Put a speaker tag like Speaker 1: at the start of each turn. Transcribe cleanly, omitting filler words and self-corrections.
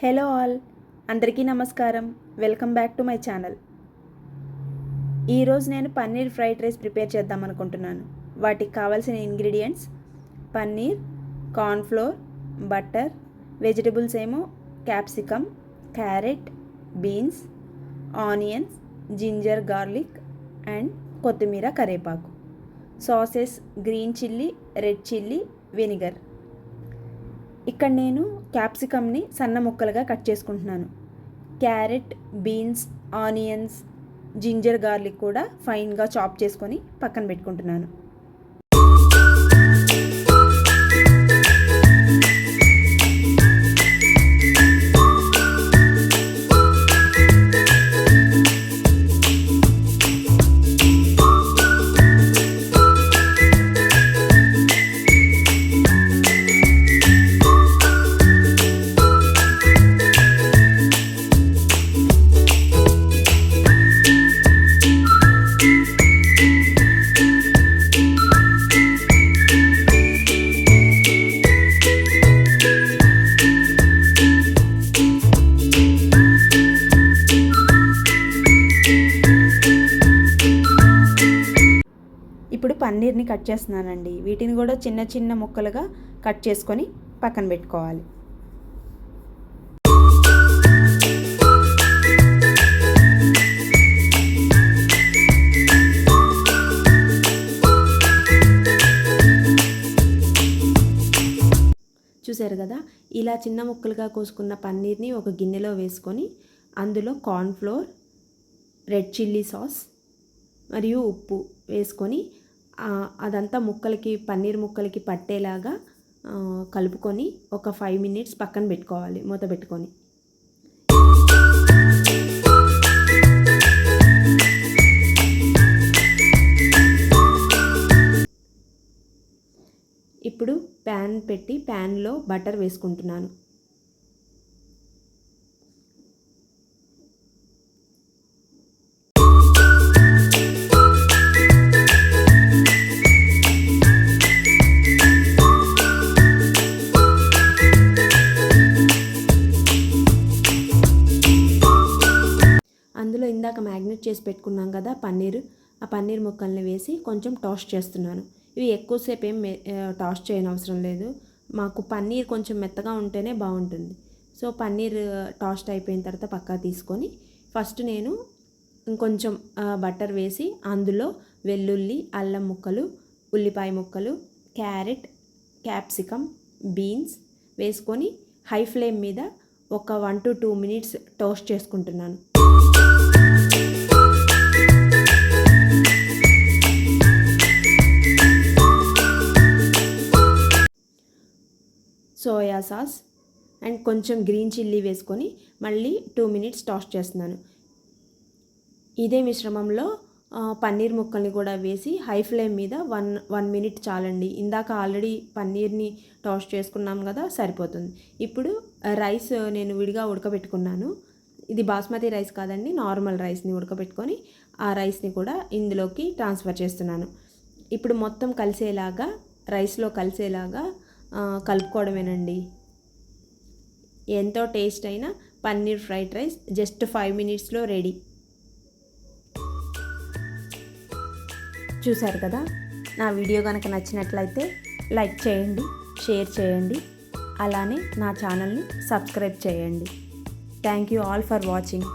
Speaker 1: Hello all, అందరికీ నమస్కారం. Welcome back to my channel. ఈరోజు నేను పన్నీర్ ఫ్రైడ్ రైస్ ప్రిపేర్ చేద్దాం అనుకుంటున్నాను. వాటికి కావాల్సిన ingredients: paneer, cornflour, butter, vegetables ఏమో capsicum, carrot, beans, onions, ginger garlic and కొత్తిమీర, కరివేపాకు. Sauces: green chilli, red chilli, vinegar. ఇక్కడ నేను క్యాప్సికమ్ని సన్న ముక్కలుగా కట్ చేసుకుంటున్నాను. Carrot, beans, onions, ginger garlic కూడా ఫైన్గా చాప్ చేసుకొని పక్కన పెట్టుకుంటున్నాను. ఇప్పుడు పన్నీర్ని కట్ చేస్తున్నానండి. వీటిని కూడా చిన్న చిన్న ముక్కలుగా కట్ చేసుకొని పక్కన పెట్టుకోవాలి. చూసారు కదా, ఇలా చిన్న ముక్కలుగా కోసుకున్న పన్నీర్ని ఒక గిన్నెలో వేసుకొని అందులో కార్న్ఫ్లోర్, రెడ్ చిల్లీ సాస్ మరియు ఉప్పు వేసుకొని అదంతా పన్నీర్ ముక్కలకి పట్టేలాగా కలుపుకొని ఒక 5 minutes పక్కన పెట్టుకోవాలి, మూత పెట్టుకొని. ఇప్పుడు ప్యాన్ పెట్టి ప్యాన్లో బటర్ వేసుకుంటున్నాను. అందులో ఇందాక మ్యాగ్నేట్ చేసి పెట్టుకున్నాం కదా ఆ పన్నీర్ ముక్కల్ని వేసి కొంచెం టాస్ట్ చేస్తున్నాను. ఇవి ఎక్కువసేపు ఏం టాస్ట్ చేయని అవసరం లేదు. మాకు పన్నీర్ కొంచెం మెత్తగా ఉంటేనే బాగుంటుంది. సో పన్నీర్ టాస్ట్ అయిపోయిన తర్వాత పక్కా తీసుకొని ఫస్ట్ నేను ఇంకొంచెం బటర్ వేసి అందులో వెల్లుల్లి, అల్లం ముక్కలు, ఉల్లిపాయ ముక్కలు, క్యారెట్, క్యాప్సికమ్, బీన్స్ వేసుకొని హై ఫ్లేమ్ మీద ఒక 1 to 2 minutes టోస్ట్ చేసుకుంటున్నాను. సోయా సాస్ అండ్ కొంచెం గ్రీన్ చిల్లీ వేసుకొని మళ్ళీ 2 minutes టాస్ట్ చేస్తున్నాను. ఇదే మిశ్రమంలో పన్నీర్ ముక్కల్ని కూడా వేసి హై ఫ్లేమ్ మీద 1 minute చాలండి. ఇందాక ఆల్రెడీ పన్నీర్ని టాస్ట్ చేసుకున్నాం కదా, సరిపోతుంది. ఇప్పుడు రైస్ నేను విడిగా ఉడకబెట్టుకున్నాను. ఇది బాస్మతి రైస్ కాదండి, నార్మల్ రైస్ని ఉడకబెట్టుకొని ఆ రైస్ని కూడా ఇందులోకి ట్రాన్స్ఫర్ చేస్తున్నాను. ఇప్పుడు మొత్తం కలిసేలాగా రైస్లో కలిసేలాగా కలుపుకోవడమేనండి. ఎంతో టేస్ట్ అయిన పన్నీర్ ఫ్రైడ్ రైస్ జస్ట్ 5 minutesలో రెడీ. చూశారు కదా, నా వీడియో కనుక నచ్చినట్లయితే లైక్ చేయండి, షేర్ చేయండి, అలానే నా ఛానల్ని సబ్స్క్రైబ్ చేయండి. Thank you all for watching.